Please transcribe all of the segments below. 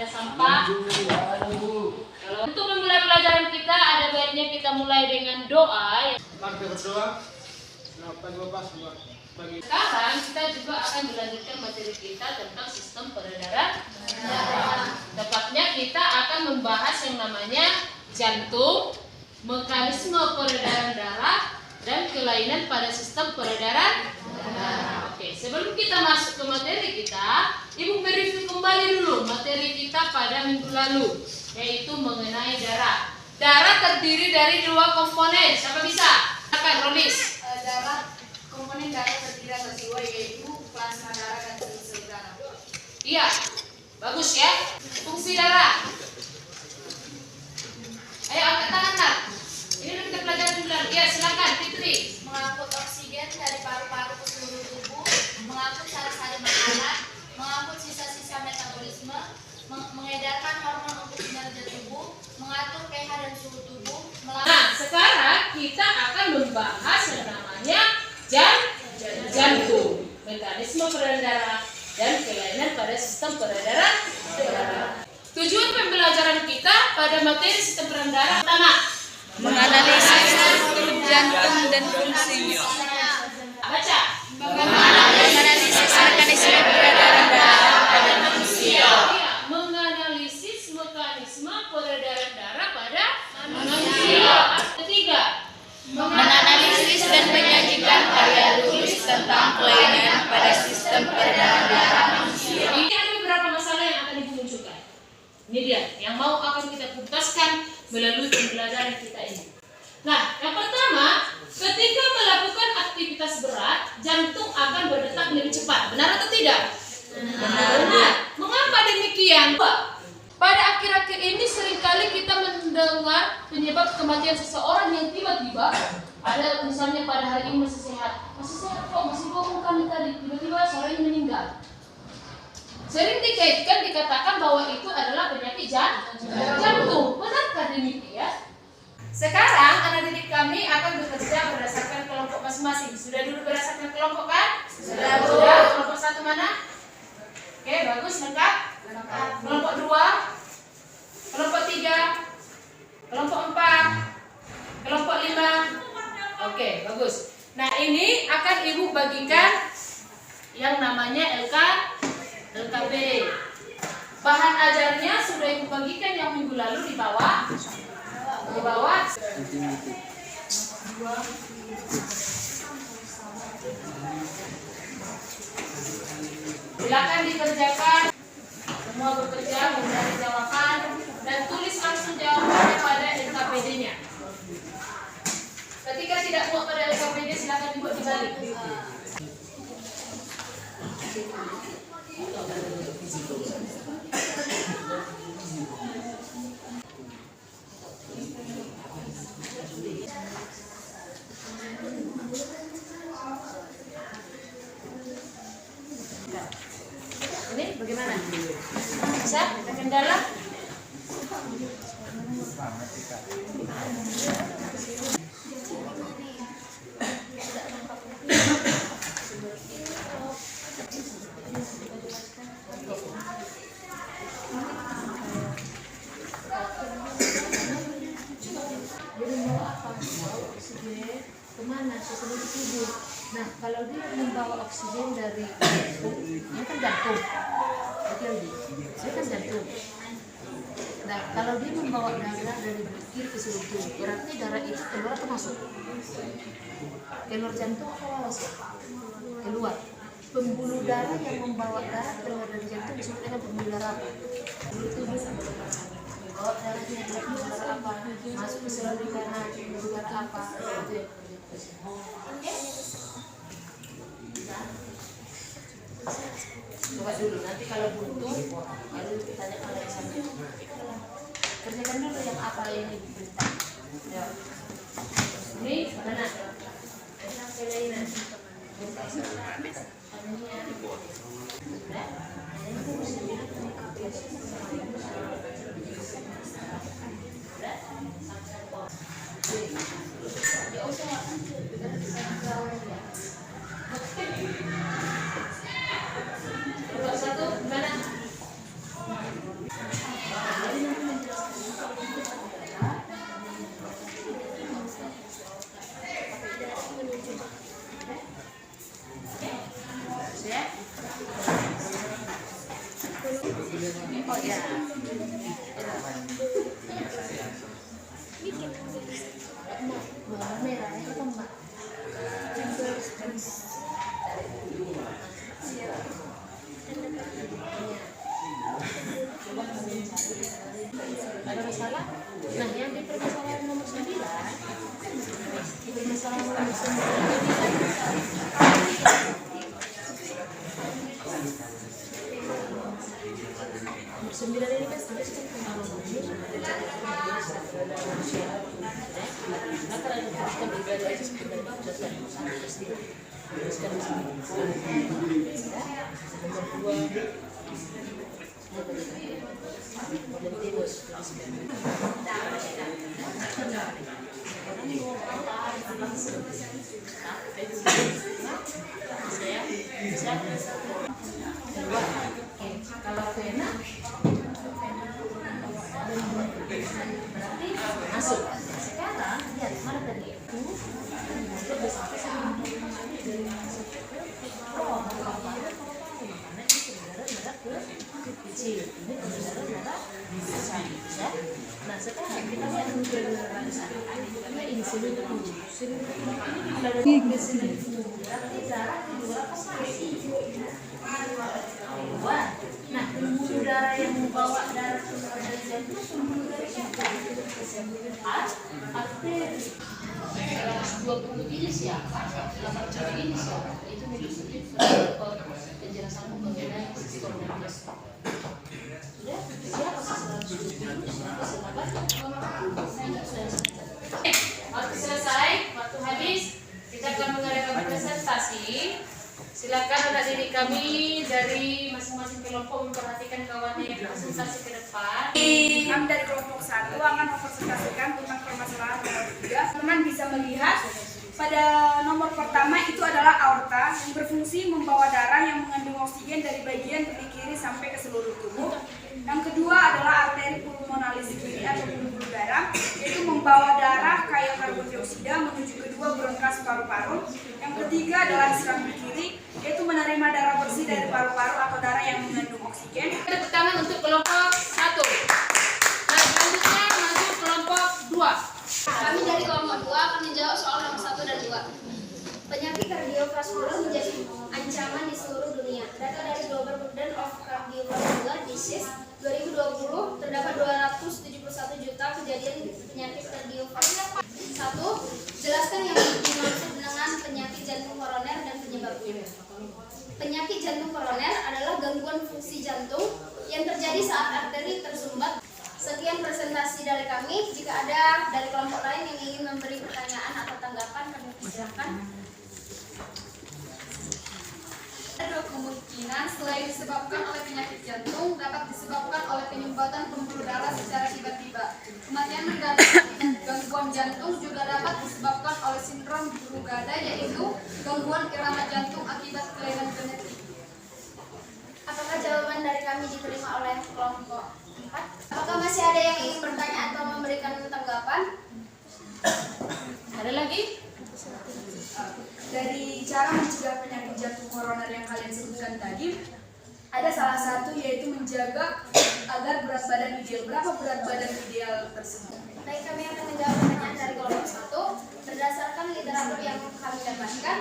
ada sampah. Untuk memulai pelajaran kita, ada baiknya kita mulai dengan doa. Mari kita berdoa. Sekarang kita juga akan melanjutkan materi kita tentang sistem peredaran darah. Tepatnya kita akan membahas yang namanya jantung, mekanisme peredaran darah, dan kelainan pada sistem peredaran darah. Oke, sebelum kita masuk ke materi kita, Ibu mereview kembali dulu materi kita pada minggu lalu, yaitu mengenai darah. Darah terdiri dari dua komponen. Siapa bisa? Silakan, Rolis. Komponen darah terdiri atas dua, yaitu plasma darah dan sel darah. Iya, bagus ya. Fungsi darah. Ayo angkat tangan, Nak. Ini udah kita pelajari dulu. Iya, silakan, Fitri. Mengangkut oksigen dari paru-paru ke seluruh tubuh, mengangkut sari-sari makanan, mengangkut sisa-sisa metabolisme, mengedarkan hormon untuk kinerja tubuh, mengatur pH dan suhu tubuh. Nah, sekarang kita akan membahas yang namanya jantung, mekanisme peredaran darah, dan kelainan pada sistem peredaran darah. Tujuan pembelajaran kita pada materi sistem peredaran darah pertama, menganalisis struktur jantung dan fungsinya. Baca. Menganalisis mekanisme peredaran darah pada manusia. Iya, menganalisis mekanisme peredaran darah pada manusia. Ketiga, Menganalisis dan menyajikan karya tulis tentang kelainan pada sistem peredaran darah manusia. ini ada beberapa masalah yang akan dimunculkan. Ini dia yang mau akan kita tuntaskan melalui pembelajaran kita ini. Nah, yang pertama, ketika melakukan aktivitas berat, jantung akan berdetak lebih cepat. Benar atau tidak? Benar. Mengapa demikian, Pak? Pada akhir-akhir ini seringkali kita mendengar penyebab kematian seseorang yang tiba-tiba ada, misalnya pada hari ini masih sehat kok, masih bangun tadi, tiba-tiba sore ini meninggal. Sering dikatakan bahwa itu adalah penyakit jantung. Benarkah demikian? Sekarang anak didik kami akan bekerja berdasarkan kelompok masing-masing. Sudah dulu berdasarkan kelompok kan? Sudah. Kelompok satu mana? Oke, bagus, lengkap. Kelompok 2, kelompok 3, kelompok 4, kelompok 5. Oke, bagus. Nah, ini akan Ibu bagikan yang namanya LKB. Bahan ajarnya sudah Ibu bagikan yang minggu lalu di bawah. Silakan dikerjakan. Semua bekerja mencari jawaban dan tulis langsung jawabannya pada LKPD-nya. Ketika tidak muat pada LKPD, silakan dibuat dibalik. Ini bagaimana? Bisa? Kendala? Kemana? Ke seluruh tubuh. Nah, kalau dia membawa oksigen dari jantung, ini kan jantung. Oke, ini kan jantung. Nah, kalau dia membawa darah dari berkir ke seluruh tubuh, berarti darah itu keluar atau masuk? Keluar jantung atau masuk? Keluar. Pembuluh darah yang membawa darah keluar dari jantung disebut dengan pembuluh darah apa? Seluruh tubuh. Bawa darahnya dari pembuluh darah apa? Masuk ke seluruh darah, pembuluh darah apa? Oke. Coba dulu, nanti kalau butuh baru kita tanya pada sana. Kerjakan dulu yang apa yang diperintah. Ya. Ini mana? Kelainan. Satu, mana? Oh ya. Merah itu Mbak. Ada masalah? Nah, yang di permasalahan nomor 9, di permasalahan nomor 9 ini kan sampai sekarang kalau pena masuk. Sekarang lihat mana tadi itu kecil ini merah besar. Nah sekarang kita lihat karena ini sini ada sini berarti darah di beberapa sisi. Nah, pembuluh darah yang membawa darah ke organ jantung pembuluh darah siapa? Arteri. 20 ini siapa? 8 ini siapa? Itu menunjukkan penjelasan mengenai sistem nervous. Sudah? Siapa waktu selesai, waktu habis, kita akan mengadakan presentasi. Silakan anak didik kami dari masing-masing kelompok memperhatikan kawannya yang presentasi ke depan. Kami dari kelompok 1 akan mempresentasikan tentang permasalahan nomor 3. Teman bisa melihat pada nomor pertama itu adalah aorta yang berfungsi membawa darah yang mengandung oksigen dari bagian tepi kiri sampai ke seluruh tubuh. Yang kedua adalah arteri pulmonalis kiri atau pembuluh darah, yaitu membawa darah kaya karbon dioksida menuju kedua bronkas paru-paru. Yang ketiga adalah serambi kiri, yaitu menerima darah bersih dari paru-paru atau darah yang mengandung oksigen. Tepuk tangan untuk kelompok 1. Nah, selanjutnya maju kelompok 2. Kami dari kelompok 2 akan menjawab soal nomor 1 dan 2. Penyakit kardiovaskular menjadi ancaman di seluruh dunia. Data dari Global Burden of Cardiovascular Disease 2020 terdapat 271 juta kejadian penyakit kardiovaskular. 1. Jelaskan yang dimaksud dengan penyakit jantung koroner dan penyebabnya. Penyakit jantung koroner adalah gangguan fungsi jantung yang terjadi saat arteri tersumbat. Sekian presentasi dari kami. Jika ada dari kelompok lain yang ingin memberi pertanyaan atau tanggapan, kami persilakan. Ada kemungkinan selain disebabkan oleh penyakit jantung, dapat disebabkan oleh penyumbatan pembuluh darah secara tiba-tiba. Kematian mendadak akibat gangguan jantung juga dapat disebabkan oleh sindrom Brugada, yaitu gangguan irama jantung akibat kelainan genetik. Apakah jawaban dari kami diterima oleh kelompok 4? Apakah masih ada yang ingin bertanya atau memberikan tanggapan? Ada lagi? Dari cara mencegah penyakit jantung koroner yang kalian sebutkan tadi, ada salah satu yaitu menjaga agar berat badan ideal. Berapa berat badan ideal tersebut? Baik, kami akan menjawab pertanyaan dari kelompok 1. Berdasarkan literatur yang kami dapatkan,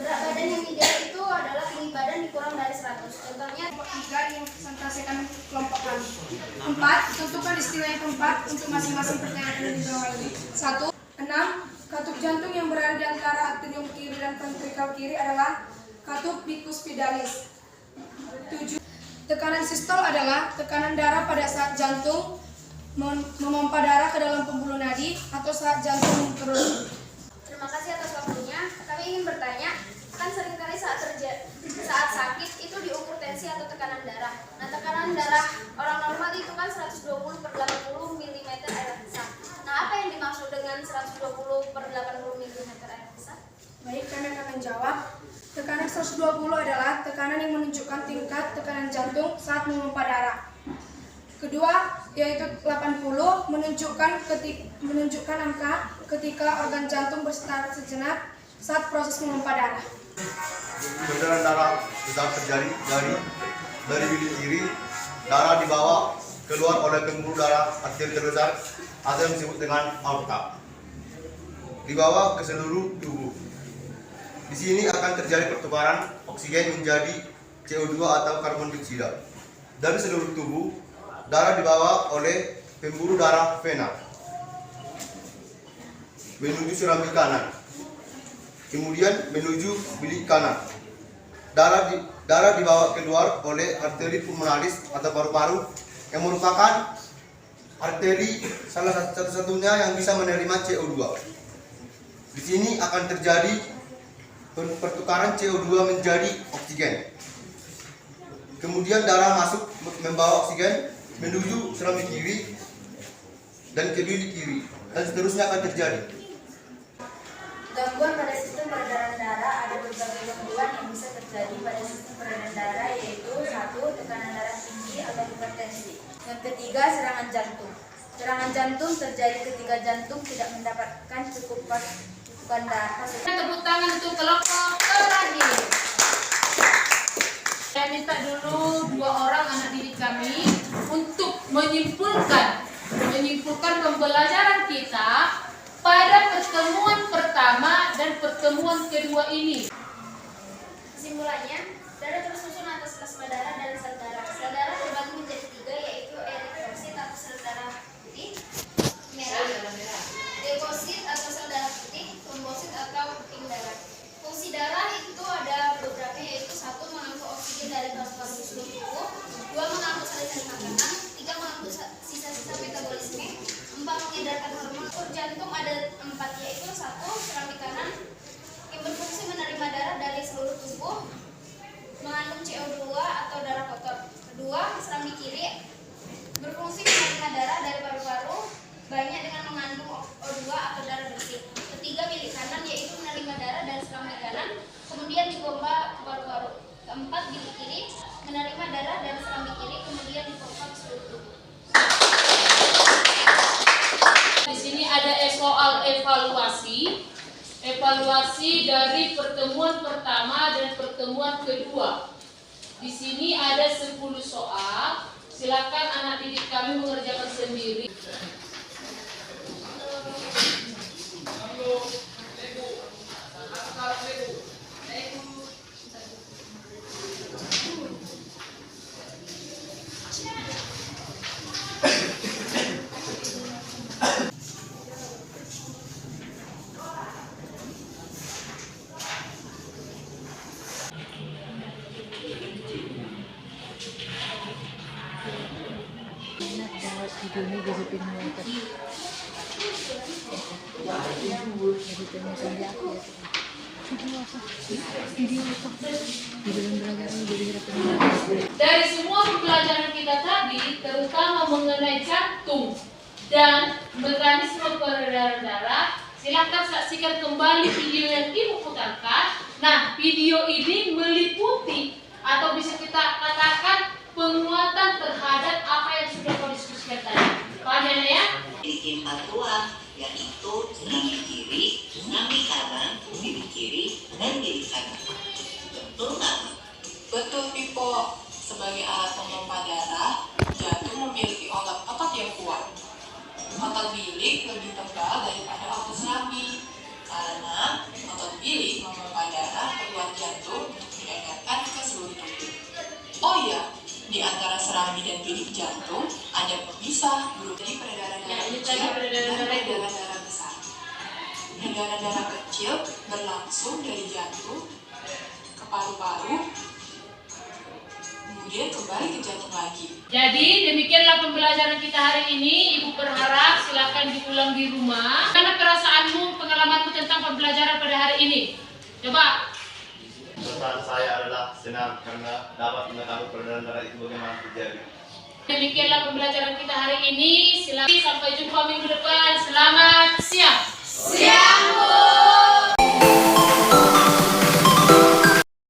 berat badan yang ideal itu adalah tinggi badan dikurang dari 100. Contohnya, Kelompok 3 yang presentasikan kelompok kami. 4. Tentukan istilah yang keempat untuk masing-masing pertanyaan yang dijawab ini. 1. 6. Katup jantung yang berada di antara atrium kiri dan ventrikel kiri adalah katup bicuspidalis. 7. Tekanan sistol adalah tekanan darah pada saat jantung memompa darah ke dalam pembuluh nadi atau saat jantung terus. terima kasih atas waktunya. Kami ingin bertanya, kan seringkali saat sakit itu diukur tensi atau tekanan darah. Nah, tekanan darah orang normal itu kan 120/80 mm air pisah. Nah, apa yang dimaksud dengan 120/80 mm air pisah? Baik, kami akan menjawab. Tekanan 120 adalah tekanan yang menunjukkan tingkat tekanan jantung saat memompa darah. Kedua, yaitu 80 menunjukkan angka ketika organ jantung berstarat sejenak saat proses memompa darah. Peredaran darah bisa terjadi dari bilik kiri darah dibawa keluar oleh pembuluh darah arteri terbesar atau yang disebut dengan aorta, dibawa ke seluruh tubuh. Di sini akan terjadi pertukaran oksigen menjadi CO2 atau karbon dioksida. Dari seluruh tubuh, darah dibawa oleh pembuluh darah vena menuju serambi kanan, kemudian menuju bilik kanan. Darah dibawa keluar oleh arteri pulmonalis atau paru-paru yang merupakan arteri salah satu-satunya yang bisa menerima CO2. Di sini akan terjadi pertukaran CO2 menjadi oksigen. Kemudian darah masuk membawa oksigen menuju serambi kiri dan ke bilik kiri, dan seterusnya akan terjadi. Gangguan pada sistem peredaran darah, ada berbagai gangguan yang bisa terjadi pada sistem peredaran darah, yaitu 1. Tekanan darah tinggi atau hipertensi. Yang ketiga, serangan jantung. Serangan jantung terjadi ketika jantung tidak mendapatkan cukupan darah. Tepuk tangan untuk kelompok terakhir. Saya minta dulu 2 orang anak didik kami untuk menyimpulkan pembelajaran kita pada pertemuan pertama dan pertemuan kedua ini. Kesimpulannya, darah tersusun atas plasma darah dan sel darah. Sel darah terbagi menjadi 3, yaitu eritrosit atau sel darah putih merah, leukosit atau sel darah putih, trombosit atau pink darah. Fungsi darah itu ada beberapa, yaitu 1. Mengangkut oksigen dari paru-paru di seluruh tubuh, 2. Mengangkut sel-sel makanan, 3. Mengangkut sisa-sisa metabolisme, 4. Mengedarkan hormon. Jantung ada 4, yaitu 1. Serambi kanan yang berfungsi menerima darah dari seluruh tubuh, mengandung CO2 atau darah kotor. 2. Serambi kiri berfungsi menerima darah dari paru-paru banyak dengan mengandung O2 atau darah bersih. 3. Bilik kanan, yaitu menerima darah dari serambi kanan kemudian dipompa ke paru-paru. 4. Bilik kiri menerima darah dari serambi kiri kemudian dipompa ke seluruh tubuh. Di sini ada soal evaluasi dari pertemuan pertama dan pertemuan kedua. Di sini ada 10 soal. Silakan anak didik kami mengerjakan sendiri. Dari semua pembelajaran kita tadi, terutama mengenai jantung dan mekanisme peredaran darah, silakan saksikan kembali video yang Ibu putarkan. Nah, video ini meliputi atau bisa kita katakan penguatan terhadap apa yang sudah kau diskusikan tadi. Paham ya? Memiliki 4 ruang, yaitu serambi kiri, serambi kanan, bilik kiri, dan bilik kanan. Betul nggak? Betul, Pipo. Sebagai alat pompa darah, jantung memiliki otot yang kuat. Otot bilik lebih tebal daripada otot serambi, karena otot bilik memompa darah keluar jantung untuk diedarkan ke seluruh tubuh. Oh iya, di antara serambi dan bilik jantung ada pemisah berupa peredaran darah kecil dan peredaran darah besar. Peredaran darah kecil berlangsung dari jantung ke paru-paru, kemudian kembali ke jantung lagi. Jadi demikianlah pembelajaran kita hari ini. Ibu berharap silakan diulang di rumah. Karena perasaanmu, pengalamanmu tentang pembelajaran pada hari ini. Coba. Perasaan saya adalah senang karena dapat mengetahui peredaran darah itu bagaimana terjadi. Demikianlah pembelajaran kita hari ini. Silakan sampai jumpa minggu depan. Selamat